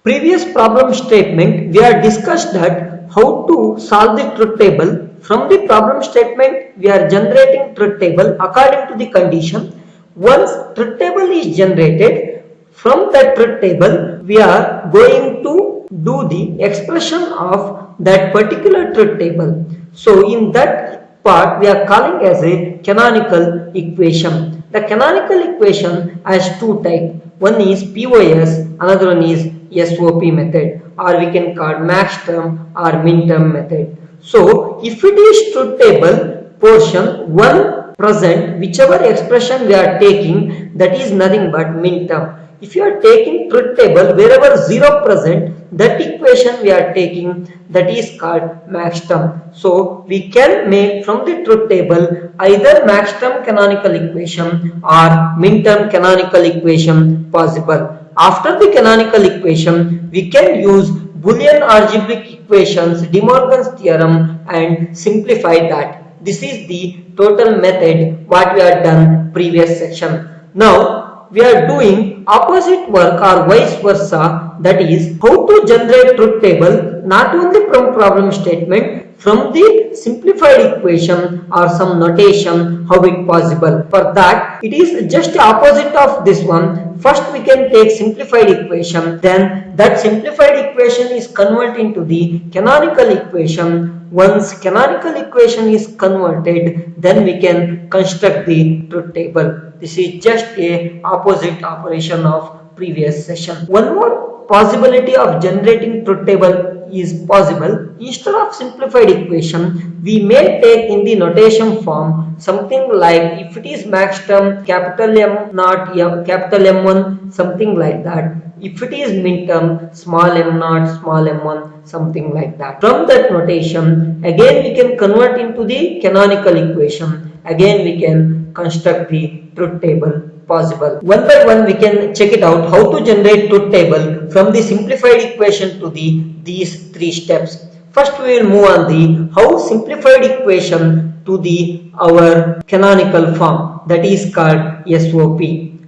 Previous problem statement, we have discussed that how to solve the truth table. From the problem statement, we are generating truth table according to the condition. Once truth table is generated, from that truth table, we are going to do the expression of that particular truth table. So in that part, we are calling as a canonical equation. The canonical equation has two types. One is POS, another one is SOP method, or we can call max term or min term method. So if it is truth table portion 1 present, whichever expression we are taking, that is nothing but min term. If you are taking truth table wherever 0 present, that equation we are taking, that is called max term. So we can make from the truth table either max term canonical equation or min term canonical equation possible. After the canonical equation, we can use Boolean algebraic equations, De Morgan's theorem, and simplify that. This is the total method what we have done previous section. Now we are doing opposite work or vice versa, that is how to generate truth table not only from problem statement, from the simplified equation or some notation, how it possible. For that, it is just opposite of this one. First we can take simplified equation, then that simplified equation is converted into the canonical equation. Once canonical equation is converted, then we can construct the truth table. This is just a opposite operation of previous session. One more possibility of generating truth table is possible. Instead of simplified equation, we may take in the notation form something like, if it is max term, capital M naught, capital M1, something like that. If it is min term, small m naught, small m1, something like that. From that notation, again we can convert into the canonical equation. Again we can construct the truth table possible. One by one we can check it out how to generate truth table from the simplified equation to these three steps. First we will move on the how simplified equation to our canonical form, that is called SOP.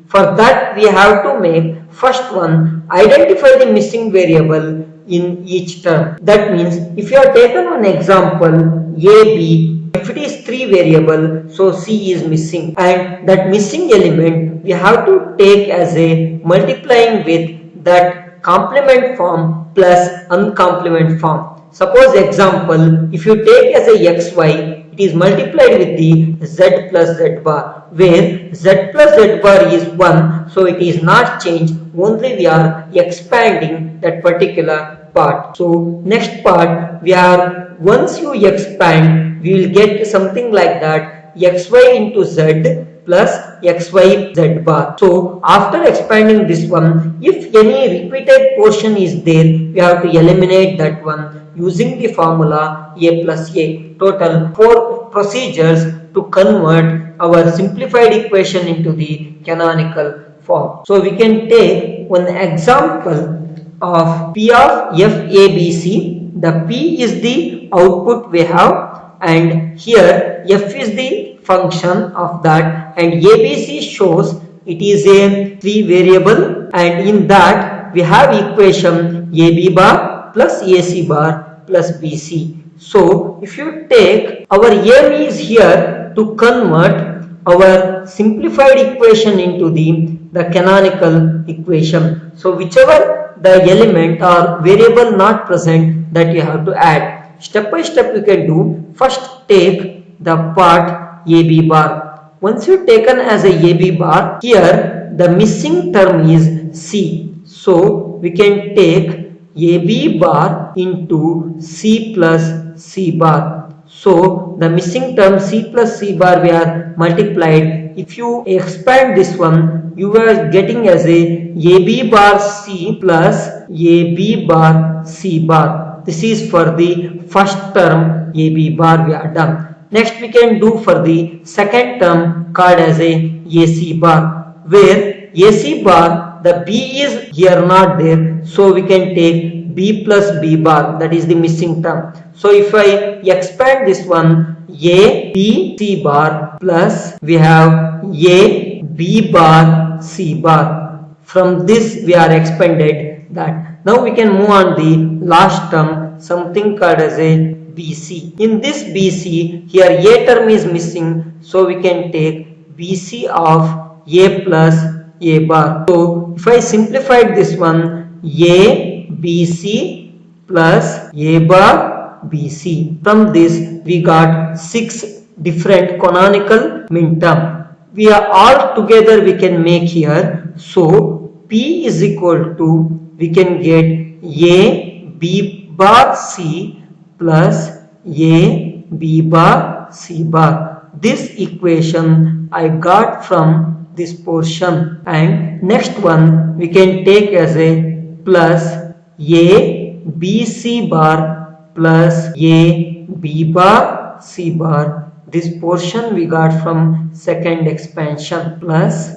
For that we have to make first one, identify the missing variable in each term. That means if you have taken one example A, B, if it is 3 variable, so C is missing, and that missing element we have to take as a multiplying with that complement form plus uncomplement form. Suppose example, if you take as a xy, it is multiplied with the z plus z bar, where z plus z bar is 1, so it is not changed, only we are expanding that particular part. So next part, we are, once you expand, we will get something like that, xy into z plus xy z bar. So after expanding this one, if any repeated portion is there, we have to eliminate that one using the formula a plus a. Total 4 procedures to convert our simplified equation into the canonical form. So we can take one example of P of FABC. The P is the output we have, and here F is the function of that, and ABC shows it is a 3 variable, and in that we have equation AB bar plus AC bar plus BC. So if you take, our aim is here to convert our simplified equation into the canonical equation. So whichever the element or variable not present, that you have to add. Step by step you can do. First take the part AB bar. Once you taken as a AB bar, here the missing term is C. So we can take AB bar into C plus C bar. So the missing term C plus C bar we are multiplied. If you expand this one, you are getting as a AB bar C plus AB bar C bar. This is for the first term AB bar we are done. Next we can do for the second term called as a AC bar, where AC bar the b is here not there, so we can take b plus b bar, that is the missing term. So if I expand this one, a b c bar plus we have a b bar c bar. From this we are expanded that. Now we can move on the last term, something called as a BC. In this BC, here a term is missing, so we can take BC of a plus a bar. So if I simplified this one, a BC plus a bar BC. From this we got 6 different canonical minterm. We are all together we can make here. So P is equal to, we can get a b bar c plus a b bar c bar. This equation I got from this portion, and next one we can take as a plus a b c bar plus a b bar c bar. This portion we got from second expansion, plus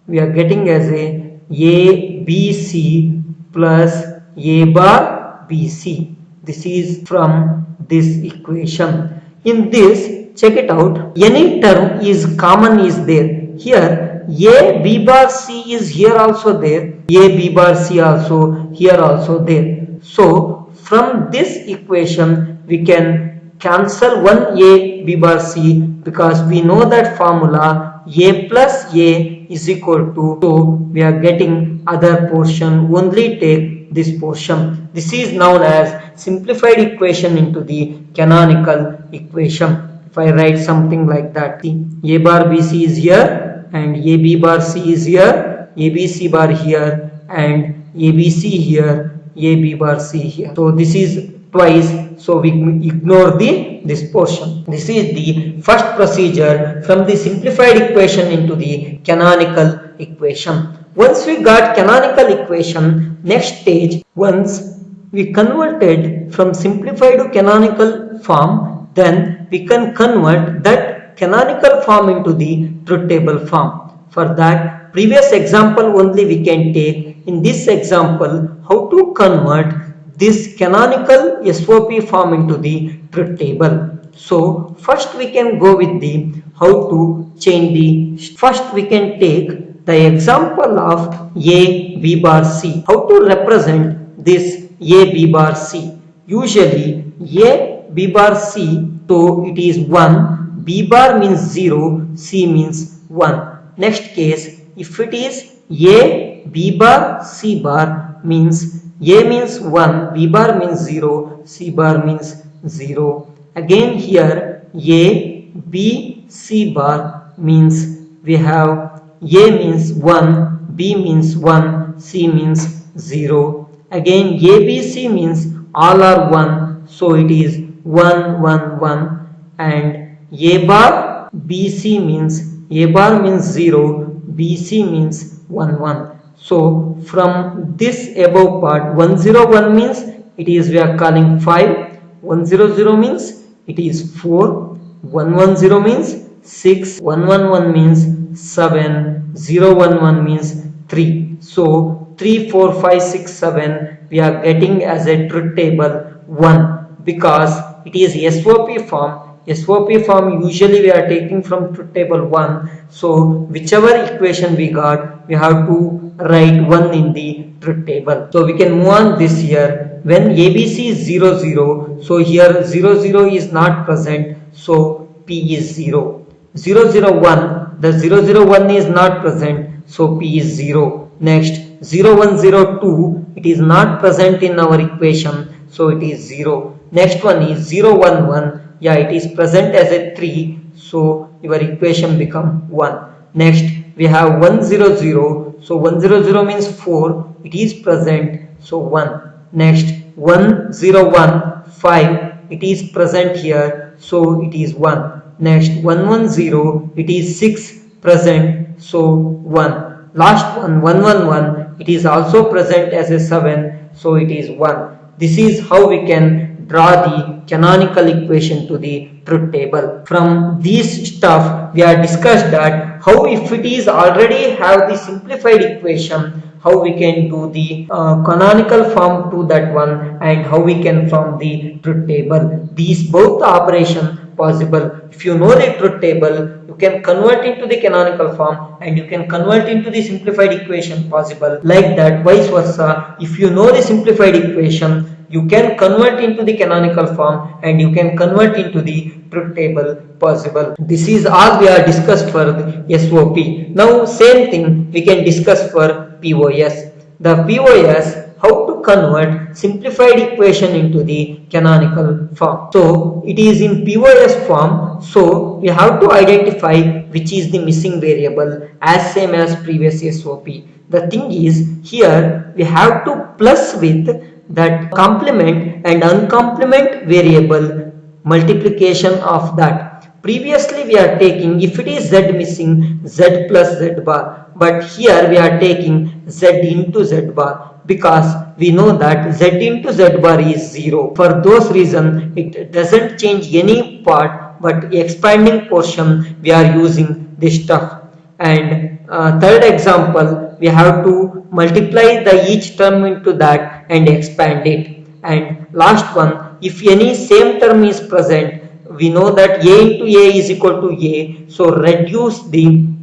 we are getting as a b c plus a bar bc. This is from this equation. In this, check it out, any term is common is there. Here a b bar c is here also there, a b bar c also here also there. So from this equation we can cancel one a b bar c, because we know that formula a plus a is equal to, so we are getting other portion, only take this portion. This is known as simplified equation into the canonical equation. If I write something like that, a bar bc is here and a b bar c is here, a b c bar here and a b c here, a b bar c here. So this is twice, so we ignore this portion. This is the first procedure from the simplified equation into the canonical equation. Once we got canonical equation, next stage, once we converted from simplified to canonical form, then we can convert that canonical form into the truth table form. For that, previous example only we can take. In this example, how to convert this canonical SOP form into the truth table. So first we can go with the how to change the, first we can take the example of a b bar c. How to represent this a b bar c? Usually a b bar c, so it is 1, b bar means 0, c means 1. Next case, if it is a b bar c bar, means a means 1, b bar means 0, c bar means 0. Again here a b c bar means we have a means 1, b means 1, c means 0. Again a b c means all are 1, so it is 1 1 1, and a bar b c means a bar means 0, b c means 1 1. So from this above part, 101 means it is we are calling 5, 100 means it is 4, 110 means 6, 111 means 7, 011 means 3. So 3, 4, 5, 6, 7 we are getting as a truth table 1, because it is SOP form. SOP form usually we are taking from truth table 1. So whichever equation we got, we have to write 1 in the truth table. So we can move on this here. When ABC is 0 0, so here 0 0 is not present, so P is 0. 0 0 1, the 0 0 1 is not present, so P is 0. Next 0 1 0 2, it is not present in our equation, so it is 0. Next one is 0 1 1. Yeah, it is present as a 3, so your equation become 1. Next we have 1 0 0, so 1 0 0 means 4, it is present, so 1. Next 1 0 1 5, it is present here, so it is 1. Next 1 1 0, it is 6 present, so 1. Last one 1 1 1, it is also present as a 7, so it is 1. This is how we can draw the canonical equation to the truth table. From this stuff we are discussed that how if it is already have the simplified equation, how we can do the canonical form to that one, and how we can form the truth table. These both operation possible. If you know the truth table, you can convert into the canonical form and you can convert into the simplified equation possible. Like that, vice versa. If you know the simplified equation, you can convert into the canonical form and you can convert into the truth table possible. This is all we are discussed for the SOP. Now same thing we can discuss for POS. The POS, how to convert simplified equation into the canonical form. So it is in POS form, so we have to identify which is the missing variable as same as previous SOP. The thing is, here we have to plus with that complement and uncomplement variable multiplication of that. Previously we are taking, if it is z missing, z plus z bar, but here we are taking z into z bar, because we know that z into z bar is 0. For those reasons, it doesn't change any part, but expanding portion we are using this stuff. And third example, we have to multiply the each term into that and expand it. And last one, if any same term is present, we know that a into a is equal to a, so reduce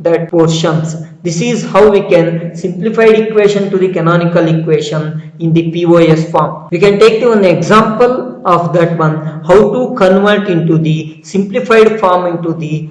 that portions. This is how we can simplify equation to the canonical equation in the POS form. We can take one example of that one, how to convert into the simplified form into the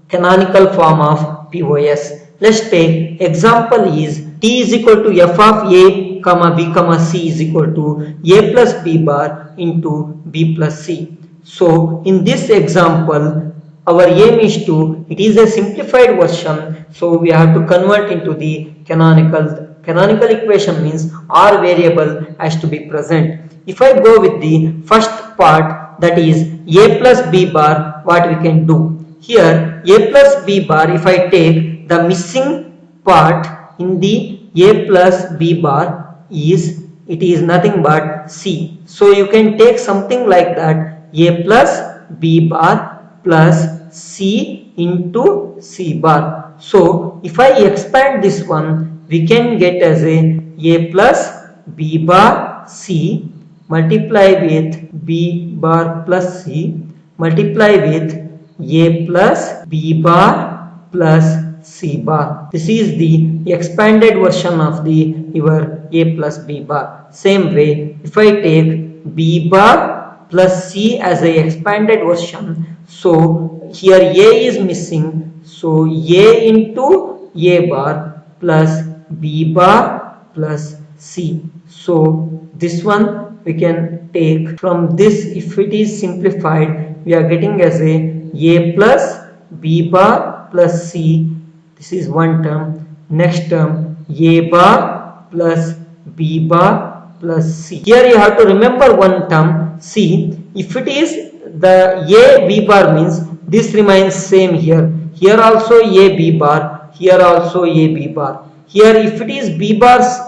canonical form of POS. Let's take example is t is equal to f of a comma b comma c is equal to a plus b bar into b plus c. So in this example, our aim is to, it is a simplified version, so we have to convert into the canonical. Canonical equation means r variable has to be present. If I go with the first part, that is a plus b bar, what we can do? Here a plus b bar, if I take the missing part in the a plus b bar is, it is nothing but c. So you can take something like that, a plus b bar plus c into c bar. So if I expand this one, we can get as a plus b bar c multiply with b bar plus c multiply with a plus b bar plus c bar. This is the expanded version of the your a plus b bar. Same way, if I take b bar plus c as a expanded version, so here a is missing, so a into a bar plus b bar plus c. So this one we can take from this. If it is simplified, we are getting as a plus b bar plus c. This is one term. Next term, a bar plus b bar plus c. Here you have to remember one term, c. If it is the a b bar means this remains same here. Here also a b bar, here also a b bar. Here if it is b bars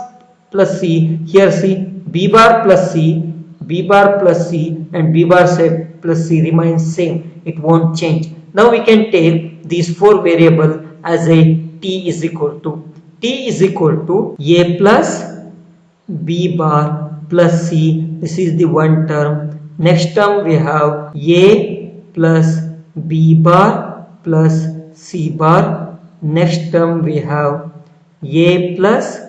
plus c, here see b bar plus c, b bar plus c and b bar plus c remains same. It won't change. Now we can take these four variable as a t is equal to a plus b bar plus c. This is the one term. Next term we have a plus b bar plus c bar. Next term we have a plus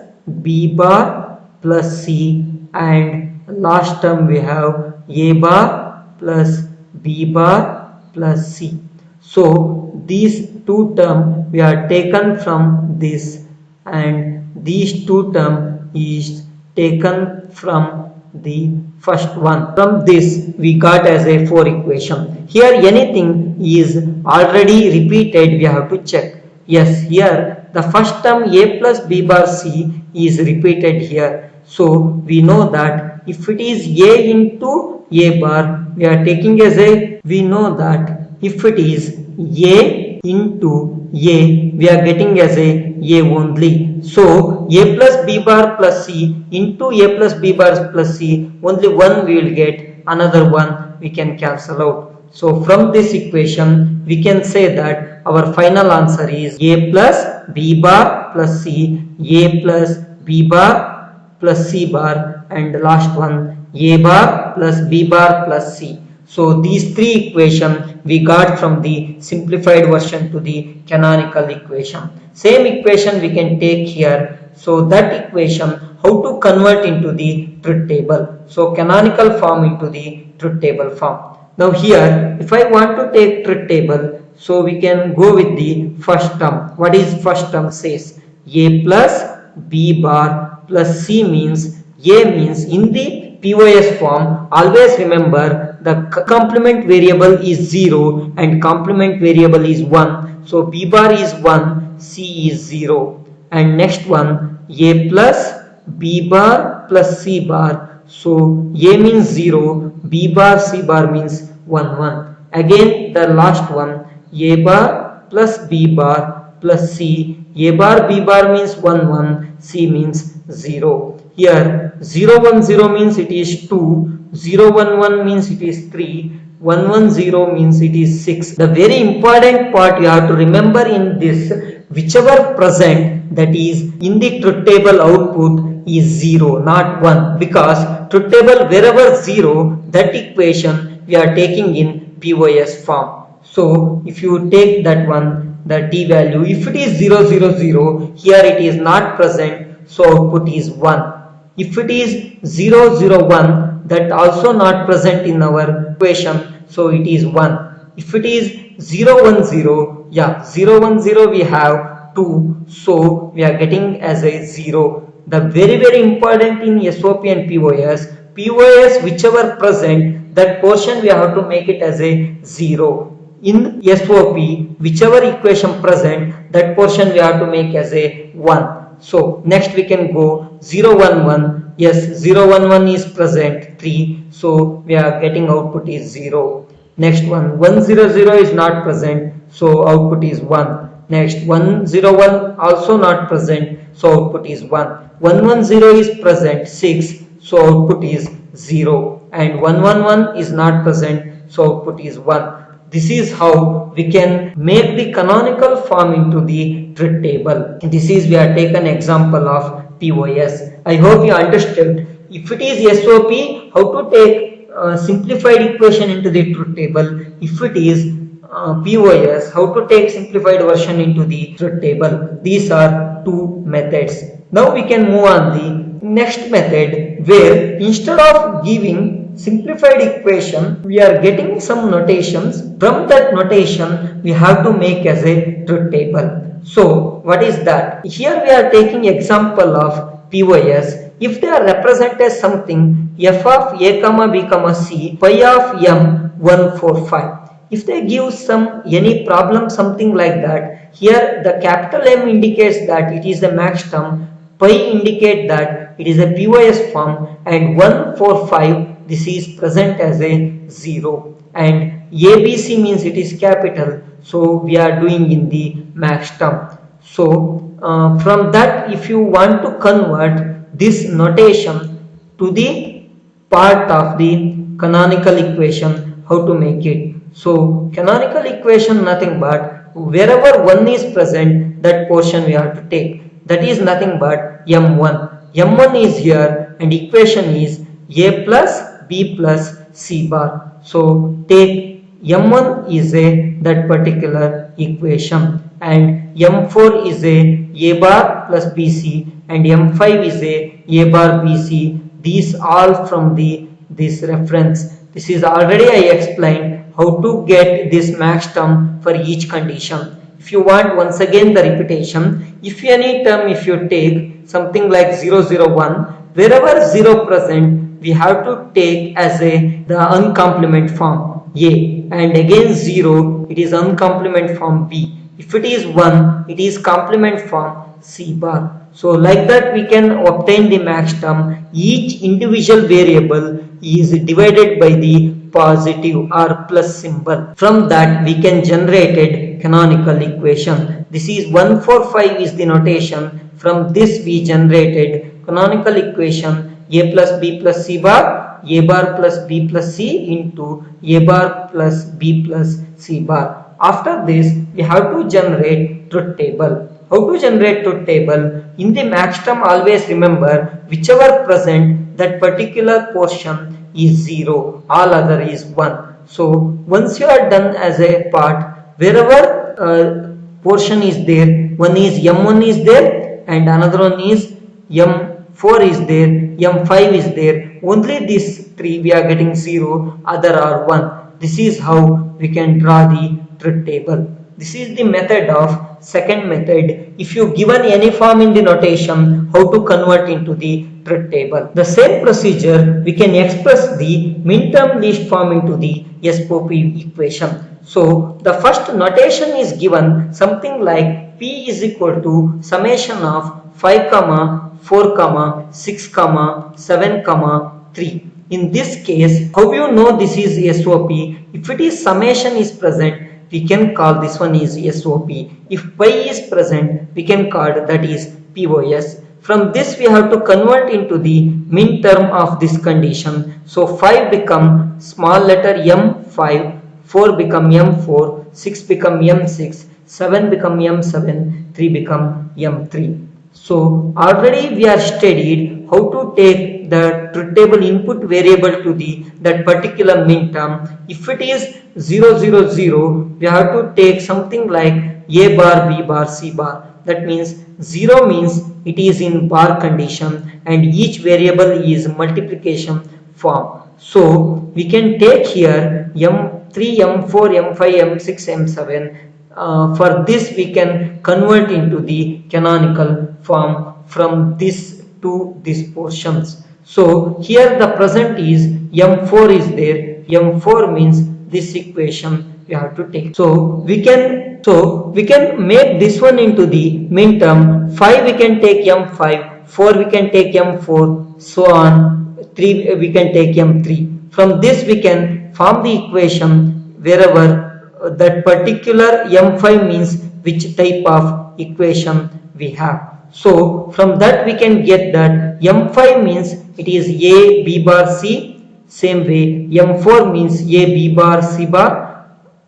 b bar plus c, and last term we have a bar plus b bar plus c. So these two terms we are taken from this, and these two terms is taken from the first one. From this we got as a 4 equation. Here anything is already repeated, we have to check. Yes, here the first term a plus b bar c is repeated here. So we know that if it is a into a bar, we are taking as a, we know that if it is a into a, we are getting as a only. So a plus b bar plus c into a plus b bar plus c, only one we will get, another one we can cancel out. So from this equation we can say that our final answer is a plus b bar plus c, a plus B bar plus C bar, and the last one A bar plus B bar plus C. So these three equations we got from the simplified version to the canonical equation. Same equation we can take here. So that equation, how to convert into the truth table. So canonical form into the truth table form. Now here, if I want to take truth table, so we can go with the first term. What is first term says? A plus B bar plus C means A means in the POS form, always remember the complement variable is 0 and complement variable is 1. So B bar is 1, C is 0. And next one, A plus B bar plus C bar. So A means 0, B bar C bar means 1 1. Again the last one, A bar plus B bar plus C. A bar B bar means 1 1, C means 0. Here 0 1 0 means it is 2, 0 1 1 means it is 3, 1 1 0 means it is 6. The very important part you have to remember in this, whichever present, that is in the truth table output is 0, not 1, because truth table wherever 0, that equation we are taking in POS form. So if you take that one, the t value, if it is 0 0 0, here it is not present, so output is 1. If it is 0 0 1, that also not present in our equation, so it is 1. If it is 0 1 0, yeah, 0 1 0 we have 2, so we are getting as a 0. The very important in SOP and POS whichever present, that portion we have to make it as a 0. In SOP, whichever equation present, that portion we have to make as a 1. So next we can go 0 1 1. Yes, 0 1 1 is present 3. So we are getting output is 0. Next one 1 0 0 is not present. So output is 1. Next 1 0 1 also not present. So output is 1. 1 1 0 is present 6. So output is 0. And 1 1 1 is not present. So output is 1. This is how we can make the canonical form into the truth table. This is we are taken example of POS. I hope you understood. If it is SOP, how to take simplified equation into the truth table. If it is POS, how to take simplified version into the truth table. These are two methods. Now we can move on the next method, where instead of giving simplified equation, we are getting some notations. From that notation, we have to make as a truth table. So what is that? Here we are taking example of POS. If they are represented as something f of a comma b comma c, pi of m 145. If they give some any problem something like that, here the capital M indicates that it is the max term, pi indicate that it is a POS form, and 145 this is present as a 0, and ABC means it is capital, so we are doing in the max term. So from that, if you want to convert this notation to the part of the canonical equation, how to make it? So canonical equation nothing but wherever 1 is present, that portion we have to take. That is nothing but M1. M1 is here and equation is A plus B plus C bar. So take M1 is a that particular equation, and M4 is a bar plus BC, and M5 is a bar BC. These all from this reference. This is already I explained how to get this max term for each condition. If you want once again the repetition, if any term if you take something like 001, wherever 0 present, we have to take as the uncomplement form A, and again 0 it is uncomplement form B. If it is 1, it is complement form C bar. So like that we can obtain the max term. Each individual variable is divided by the positive or plus symbol. From that we can generate canonical equation. This is 145 is the notation. From this we generated canonical equation A plus B plus C bar, A bar plus B plus C into A bar plus B plus C bar. After this we have to generate truth table. How to generate truth table? In the max term, always remember whichever present, that particular portion is 0, all other is 1. So once you are done as a part, wherever portion is there, one is M1 is there and another one is M4 is there, M5 is there, only these 3 we are getting 0, other are 1. This is how we can draw the truth table. This is the method of second method. If you given any form in the notation, how to convert into the truth table. The same procedure we can express the min-term least form into the SOP equation. So the first notation is given something like P is equal to summation of 5, 4, 6, 7, 3. In this case, how you know this is SOP? If it is summation is present, we can call this one is SOP. If pi is present, we can call that is POS. From this we have to convert into the min term of this condition. So 5 become small letter M5, 4 become M4, 6 become M6, 7 become M7, 3 become M3. So already we are studied how to take the truth table input variable to the that particular min term. If it is 0, 0, 0, we have to take something like A bar, B bar, C bar. That means 0 means it is in bar condition and each variable is multiplication form. So we can take here M3, M4, M5, M6, M7. For this we can convert into the canonical form from this to these portions. So here the present is M4 is there. M4 means this equation we have to take. So we can make this one into the min term. 5 we can take M5, 4 we can take M4, so on. 3 we can take M3. From this we can form the equation wherever that particular M5 means which type of equation we have. So from that we can get that M5 means it is A, B bar, C. Same way M4 means A, B bar, C bar.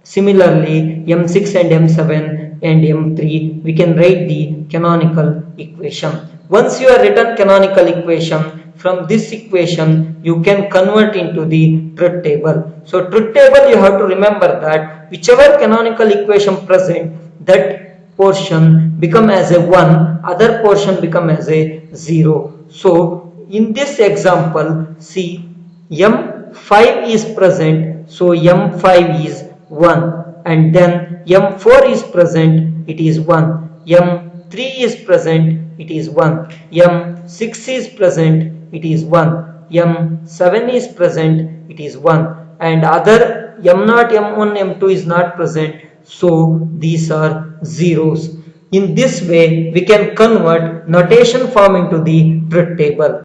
Similarly M6 and M7 and M3 we can write the canonical equation. Once you have written canonical equation, from this equation you can convert into the truth table. So truth table you have to remember that whichever canonical equation present, that portion become as a 1, other portion become as a 0. So in this example, see M5 is present, so M5 is 1, and then M4 is present, it is 1, M3 is present, it is 1, M6 is present, it is 1, M7 is present, it is 1, and other M0, M1, M2 is not present, so these are zeros. In this way we can convert notation form into the truth table.